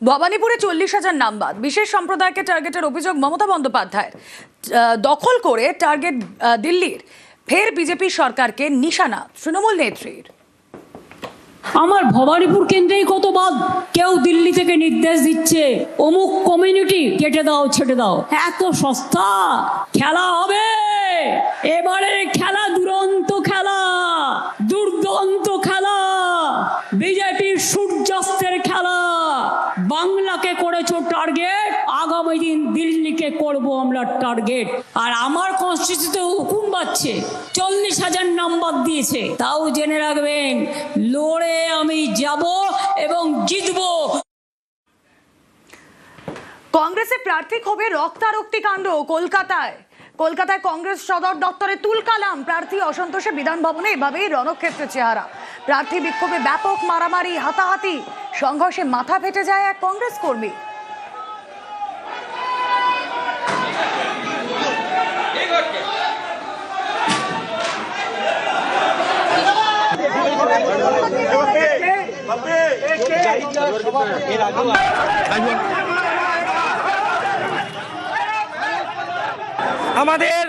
ভবানীপুরে 40,000 নামবাদ বিশেষ সম্প্রদায়কে টার্গেটের অভিযোগ মমতা বন্দ্যোপাধ্যায়ের। দখল করে টার্গেট দিল্লির। ফের বিজেপি সরকারকে নিশানা তৃণমূল নেত্রীর। আমার ভবানীপুর কেন্দ্রেই কত বাদ, কেউ দিল্লি থেকে নির্দেশ দিচ্ছে অমুক কমিউনিটি কেটে দাও ছেটে দাও। এত সস্তা খেলা হবে এবারে, খেলা দুরন্ত খেলা, দুর্দান্ত খেলা, বিজেপির সূর্যাস্তের খেলা। বাংলাকে করেছো টার্গেট, আগামী দিন দিল্লিকে করব আমরা টার্গেট। আর আমার কনস্টিটিউশনে হুকুম পাচ্ছে 40,000 নাম্বার দিয়েছে। তাও জেনে রাখবেন, লড়ে আমি যাব এবং জিতবো। কংগ্রেসের প্রার্থী ক্ষোভে রক্তারক্তি কাণ্ড কলকাতায় কংগ্রেস সদর দপ্তরে তুলকালাম। প্রার্থী অসন্তোষে বিধান ভবনে এভাবেই রণক্ষেত্রের চেহারা। প্রার্থী বিক্ষোভে ব্যাপক মারামারি, হাতাহাতি, সংঘর্ষে মাথা ফেটে যায় এক কংগ্রেস কর্মী। আমাদের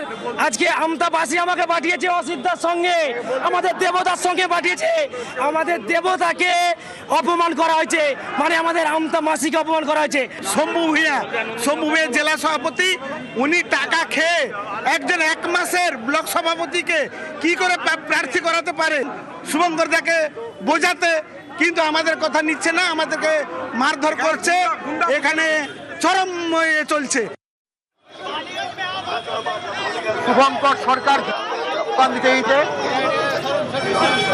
আজকে আমতাবাসী আমাকে পাঠিয়েছে অসিদ্ধার সঙ্গে, আমাদের দেবতার সঙ্গে পাঠিয়েছে। আমাদের দেবতাকে অপমান করা হয়েছে, মানে আমাদের আমতা মাসিকে অপমান করা হয়েছে। শম্ভু ভূঁইয়া জেলা সভাপতি, উনি টাকা খেয়ে একজন 1 মাসের ব্লক সভাপতিকে কি করে প্রার্থী করাতে পারে? শুভঙ্কর দাকে বোঝাতে, কিন্তু আমাদের কথা নিচ্ছে না, আমাদেরকে মারধর করছে, এখানে চরম চলছে। শুভঙ্কর সরকার দিতে দিতে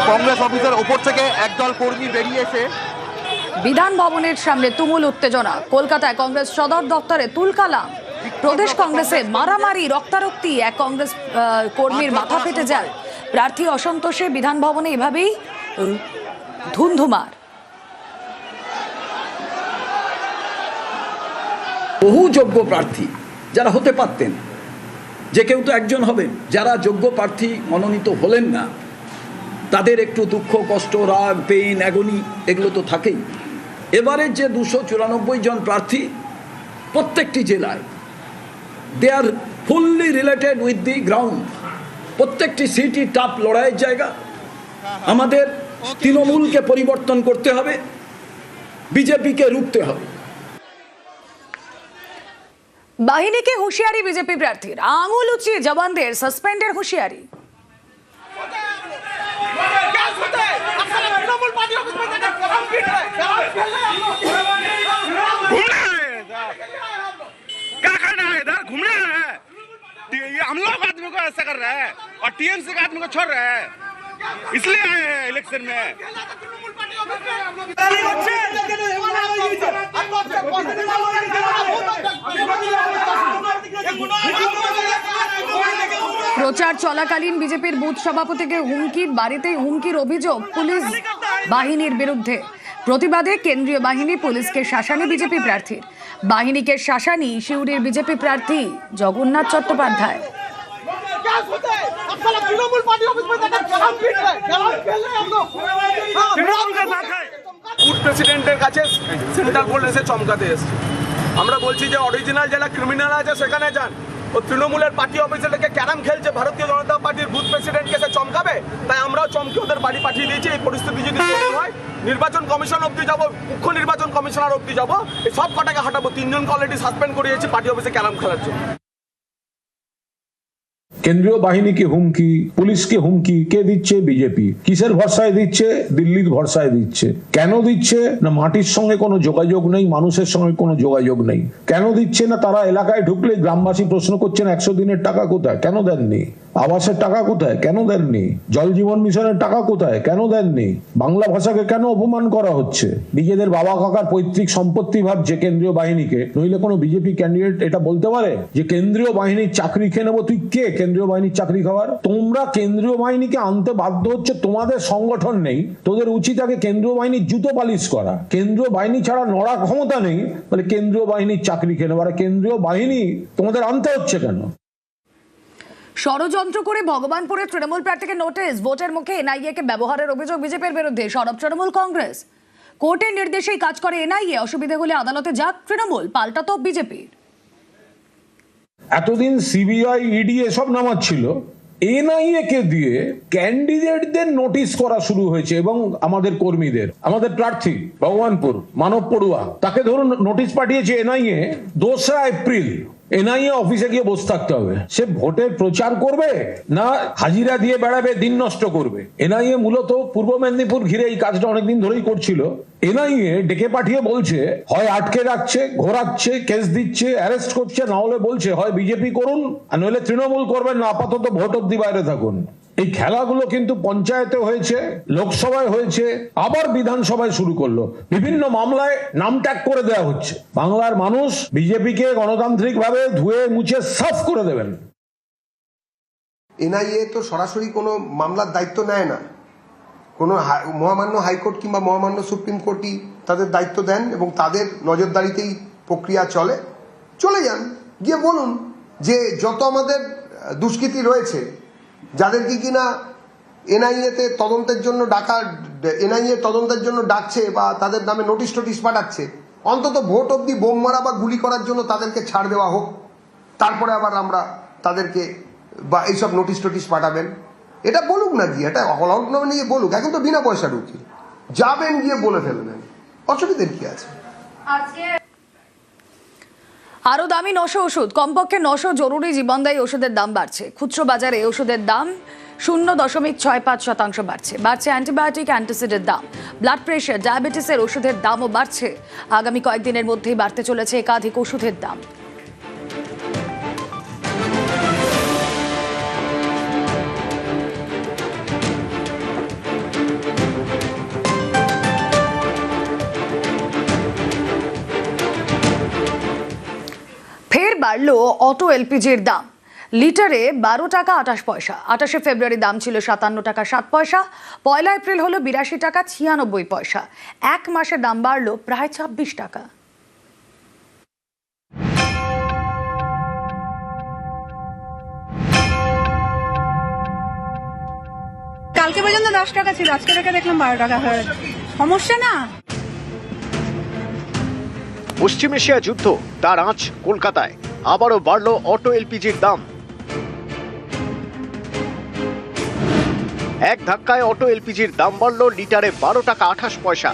কংগ্রেস অফিসের ওপর থেকে একদল কর্মী বেরিয়ে এসে বিধান ভবনের সামনে তুমুল উত্তেজনা। কলকাতায় কংগ্রেস সদর দপ্তরে তুলকালাম। প্রদেশ কংগ্রেসে মারামারি, রক্তারক্তি, এক কংগ্রেস কর্মীর মাথা ফেটে যায়। প্রার্থী অসন্তোষে বিধান ভবনে এভাবেই ধুন্ধুমার। বহু যোগ্য প্রার্থী যারা হতে পারতেন, যে কেউ তো একজন হবেন, যারা যোগ্য প্রার্থী মনোনীত হলেন না, তাদের একটু দুঃখ, কষ্ট, রাগ, পেইন, অ্যাগনি এগুলো তো থাকেই। এবারে যে 294 জন প্রার্থী প্রত্যেকটি জেলায়, they are fully related with the ground. প্রত্যেকটি সিটই টাফ লড়াইয়ের জায়গা। আমাদের তৃণমূলকে পরিবর্তন করতে হবে, বিজেপিকে রুখতে হবে। বাহিনীকে হুঁশিয়ারি বিজেপি প্রার্থীর। আঙুল উঁচিয়ে জওয়ানদের সাসপেন্ডের হুঁশিয়ারি। हम लोग आदमी को ऐसा कर रहा है और टीएमसी का आदमी को छोड़ रहा है, इसलिए आए हैं इलेक्शन में। প্রচার চলাকালীন বিজেপির বুথ সভাপতিকে হুমকির, বাড়িতেই হুমকির অভিযোগ পুলিশ বাহিনীর বিরুদ্ধে। প্রতিবাদে কেন্দ্রীয় বাহিনী পুলিশকে শাসানি বিজেপি প্রার্থীর। বাহিনীকে শাসানি শিউরির বিজেপি প্রার্থী জগন্নাথ চট্টোপাধ্যায়। বুথ প্রেসিডেন্টের কাছে সেন্ট্রাল পুলিশ এসে চমকাতে এসেছে। আমরা বলছি যে অরিজিনাল যারা ক্রিমিনাল আছে সেখানে যান। ও তৃণমূলের পার্টি অফিসে থেকে ক্যারাম খেলছে, ভারতীয় জনতা পার্টির বুথ প্রেসিডেন্টকে সে চমকাবে, তাই আমরাও চমকে ওদের বাড়ি পাঠিয়ে দিয়েছি। এই পরিস্থিতি যদি তৈরি হয়, নির্বাচন কমিশন অব্দি যাবো, মুখ্য নির্বাচন কমিশনার অব্দি যাবো, এই সব কটাকে হাঁটাবো। 3 জনকে অলরেডি সাসপেন্ড করিয়েছি পার্টি অফিসে ক্যারাম খেলার জন্য। কেন্দ্রীয় বাহিনীকে হুমকি, পুলিশকে হুমকি কে দিচ্ছে? বিজেপি। কিসের ভরসায় দিচ্ছে? দিল্লির ভরসায় দিচ্ছে। কেন দিচ্ছে না? মাটির সঙ্গে কোনো যোগাযোগ নেই, মানুষের সঙ্গে কোনো যোগাযোগ নেই। কেন দিচ্ছে না? তারা এলাকায় ঢুকলে গ্রামবাসী প্রশ্ন করছেন 100 দিনের টাকা কোথায়, কেন দেননি? আবাসের টাকা কোথায়, কেন দেননি? জল জীবন মিশনের টাকা কোথায়, কেন দেননি? বাংলা ভাষাকে কেন অপমান করা হচ্ছে? নিজেদের বাবা কাকার পৈতৃক সম্পত্তি ভাবছে কেন্দ্রীয় বাহিনীকে। নইলে কোনো বিজেপি ক্যান্ডিডেট এটা বলতে পারে যে কেন্দ্রীয় বাহিনীর চাকরি খেয়ে নেবো? তুই কে কেন্দ্রীয় বাহিনীর চাকরি খাওয়ার? তোমরা কেন্দ্রীয় বাহিনীকে আনতে বাধ্য হচ্ছে, তোমাদের সংগঠন নেই। তোদের উচিত আগে কেন্দ্রীয় বাহিনীর জুতো পালিশ করা। কেন্দ্রীয় বাহিনী ছাড়া নড়া ক্ষমতা নেই, বলে কেন্দ্রীয় বাহিনীর চাকরি খেয়ে নেবো। আর কেন্দ্রীয় বাহিনী তোমাদের আনতে হচ্ছে কেন? ষড়যন্ত্র করে ভগবানপুরে তৃণমূল প্রার্থীকে নোটিশ, ভোটের মুখে এনআইএ কে ব্যবহারের অভিযোগ বিজেপির বিরুদ্ধে। সরব তৃণমূল কংগ্রেস। কোর্টের নির্দেশেই কাজ করে এনআইএ, অসুবিধা হলে আদালতে যাক তৃণমূল, পাল্টা তো বিজেপির। এতদিন সিবিআই ইডি এসব নামাচ্ছিল, এনআইএ কে দিয়ে ক্যান্ডিডেটদের নোটিশ করা শুরু হয়েছে এবং আমাদের কর্মীদের, আমাদের প্রার্থী ভগবানপুর মানব পড়ুয়া, তাকে ধরুন নোটিশ পাঠিয়েছে এনআইএ 2রা এপ্রিল। এনআইএ অফিসে গিয়ে বসে থাকতে হবে, সে ভোটের প্রচার করবে না হাজিরা দিয়ে বেড়াবে, দিন নষ্ট করবে। এনআইএ মূলত পূর্ব মেদিনীপুর ঘিরে এই কাজটা অনেকদিন ধরেই করছিল। এনআইএ ডেকে পাঠিয়ে বলছে হয় আটকে রাখছে, ঘোরাচ্ছে, কেস দিচ্ছে, অ্যারেস্ট করছে, না হলে বলছে হয় বিজেপি করুন আর নইলে তৃণমূল করবেন না, আপাতত ভোট অব্দি বাইরে থাকুন। এই খেলাগুলো কিন্তু পঞ্চায়েতে হয়েছে, লোকসভায় হয়েছে, আবার বিধানসভায় শুরু করলো। বিভিন্ন মামলায় নাম ট্যাগ করে দেওয়া হচ্ছে। বাংলার মানুষ বিজেপিকে গণতান্ত্রিক ভাবে ধুয়ে মুছে সাফ করে দেবেন। এনআইএ তো সরাসরি কোনো মামলার দায়িত্ব নেয় না, কোনো মহামান্য হাইকোর্ট কিংবা মহামান্য সুপ্রিম কোর্টই তাদের দায়িত্ব দেন এবং তাদের নজরদারিতেই প্রক্রিয়া চলে যান। গিয়ে বলুন যে যত আমাদের দুষ্কৃতী রয়েছে, যাদেরকে কিনা এনআইএতে তদন্তের জন্য তদন্তের জন্য ডাকছে বা তাদের নামে নোটিশ পাঠাচ্ছে, অন্তত ভোট অব্দি বোম মারা বা গুলি করার জন্য তাদেরকে ছাড় দেওয়া হোক, তারপরে আবার আমরা তাদেরকে বা এইসব নোটিশ পাঠাবেন। এটা বলুক না, গিয়ে এটা অলআউট নিয়ে বলুক। এখন তো বিনা পয়সা ঢুকি যাবেন, গিয়ে বলে ফেলবেন, অসুবিধার কি আছে। আরো দামি 900 ওষুধ, কমপক্ষে 900 জরুরি জীবনদায়ী ওষুধের দাম বাড়ছে। খুচরো বাজারে ওষুধের দাম 0.65% বাড়ছে অ্যান্টিবায়োটিক, অ্যান্টাসিডের দাম। ব্লাড প্রেশার, ডায়াবেটিসের ওষুধের দামও বাড়ছে। আগামী কয়েকদিনের মধ্যেই বাড়তে চলেছে একাধিক ওষুধের দাম। ফের বাড়লো অটো এলপিজির দাম, লিটারে 12 টাকা 28 পয়সা। 28শে ফেব্রুয়ারি দাম ছিল 57 টাকা 7 পয়সা, 1 এপ্রিল হলো 82 টাকা 96 পয়সা। এক মাসে দাম বাড়লো প্রায় 26 টাকা। কালকে পর্যন্ত 10 টাকা ছিল, আজকে দেখে দেখলাম 12 টাকা হয়ে গেছে। সমস্যা না। পশ্চিম এশিয়া যুদ্ধ, তার আঁচ কলকাতায়। আবারও বাড়ল অটো এলপিজির দাম। এক ধাক্কায় অটো এলপিজির দাম বাড়ল লিটারে 12 টাকা 28 পয়সা।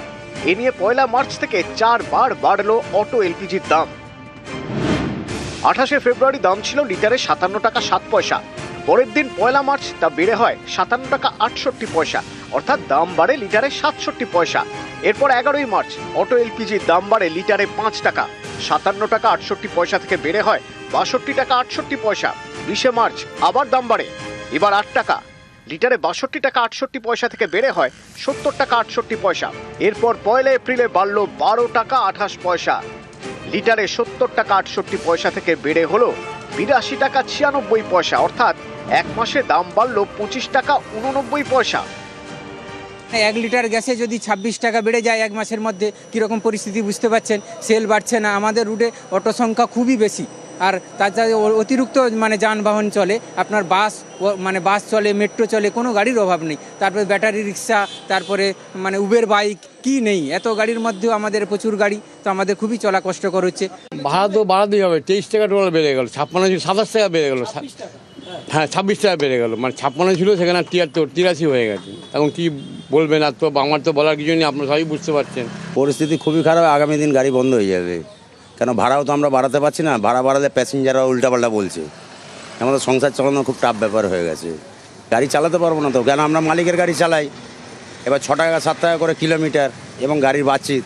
এ নিয়ে 1 মার্চ থেকে 4 বার বাড়ল অটো এলপিজির দাম। 28শে ফেব্রুয়ারি দাম ছিল লিটারে 57 টাকা 7 পয়সা। পরের দিন 1 মার্চ তা বেড়ে হয় 57 টাকা 68 পয়সা, অর্থাৎ দাম বাড়ে লিটারে 67 পয়সা। এরপর 11ই মার্চ অটো এলপিজির দাম বাড়ে লিটারে 5 টাকা, 57 টাকা 68 পয়সা থেকে বেড়ে হয় 62 টাকা 68 পয়সা। 20শে মার্চ আবার দাম বাড়ে, এবার 8 টাকা, লিটারে 62 টাকা 68 পয়সা থেকে বেড়ে হয় 70 টাকা 68 পয়সা। এরপর 1 এপ্রিলে বাড়ল 12 টাকা 28 পয়সা, লিটারে 70 টাকা 68 পয়সা থেকে বেড়ে হলো 82 টাকা 96 পয়সা, অর্থাৎ এক মাসে দাম বাড়ল 25 টাকা 89 পয়সা। 1 লিটার গ্যাসে যদি 26 টাকা বেড়ে যায় এক মাসের মধ্যে, কীরকম পরিস্থিতি বুঝতে পারছেন। সেল বাড়ছে না, আমাদের রুটে অটো সংখ্যা খুবই বেশি, আর তাছাড়া অতিরিক্ত যানবাহন চলে। আপনার বাস চলে, মেট্রো চলে, কোনো গাড়ির অভাব নেই। তারপরে ব্যাটারি রিক্সা, তারপরে উবের বাইক, কি নেই। এত গাড়ির মধ্যেও আমাদের প্রচুর গাড়ি, তো আমাদের খুবই চলা কষ্টকর হচ্ছে। ভাড়া তো বাড়াতেই হবে, 23 টাকা টোটাল বেড়ে গেল, 27 টাকা বেড়ে গেল। হ্যাঁ, 26 টাকা বেড়ে গেল, 56 ছিল সেখানে 83 হয়ে গেছে। এখন কি বলবেন, আর তো আমার তো বলার কিছু নেই, আপনারা সবাই বুঝতে পারছেন। পরিস্থিতি খুবই খারাপ, আগামী দিন গাড়ি বন্ধ হয়ে যাবে। কেন ভাড়াও তো আমরা বাড়াতে পারছি না, ভাড়া বাড়ালে প্যাসেঞ্জাররা উল্টাপাল্টা বলছে। আমাদের সংসার চালানো খুব টাফ ব্যাপার হয়ে গেছে, গাড়ি চালাতে পারবো না তো। কেন আমরা মালিকের গাড়ি চালাই, এবার 6 টাকা 7 টাকা করে কিলোমিটার এবং গাড়ির বাঁচিত,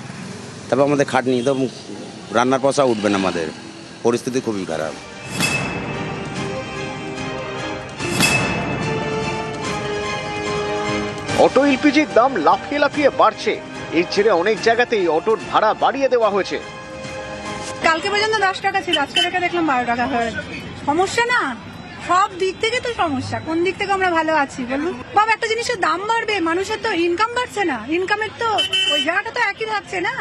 তারপর আমাদের খাটনি, তো রান্নার পয়সা উঠবে না। আমাদের পরিস্থিতি খুবই খারাপ। অটো এলপিজির দাম লাফিয়ে লাফিয়ে বাড়ছে। এর জেরে অনেক জায়গাতেই অটোর ভাড়া বাড়িয়ে দেওয়া হয়েছে। কালকে পর্যন্ত 10 টাকা ছিল, আজকে দেখে দেখলাম 12 টাকা হয়ে গেছে। সমস্যা না। সব দিক থেকে তো সমস্যা, কোন দিক থেকে আমরা ভালো আছি বলুন? বাবা, একটা জিনিসের দাম বাড়বে, মানুষের তো ইনকাম বাড়ছে না, ইনকামের তো ওই জায়গাটা তো একই থাকছে না,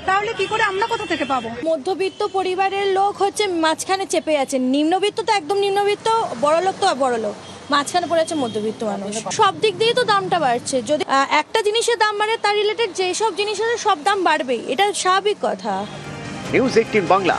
তাহলে কি করে আমরা কোথা থেকে পাবো? মধ্যবিত্ত পরিবারের লোক হচ্ছে মাঝখানে চেপে আছে, নিম্নবিত্ত তো একদম নিম্নবিত্ত, বড় লোক তো বড় লোক, মাঝখানে পড়ে আছে মধ্যবিত্ত মানুষ। সব দিক দিয়ে তো দামটা বাড়ছে, যদি একটা জিনিসের দাম বাড়ে তার রিলেটেড যেসব জিনিস আছে সব দাম বাড়বেই, এটা স্বাভাবিক কথা। নিউজ 18 বাংলা।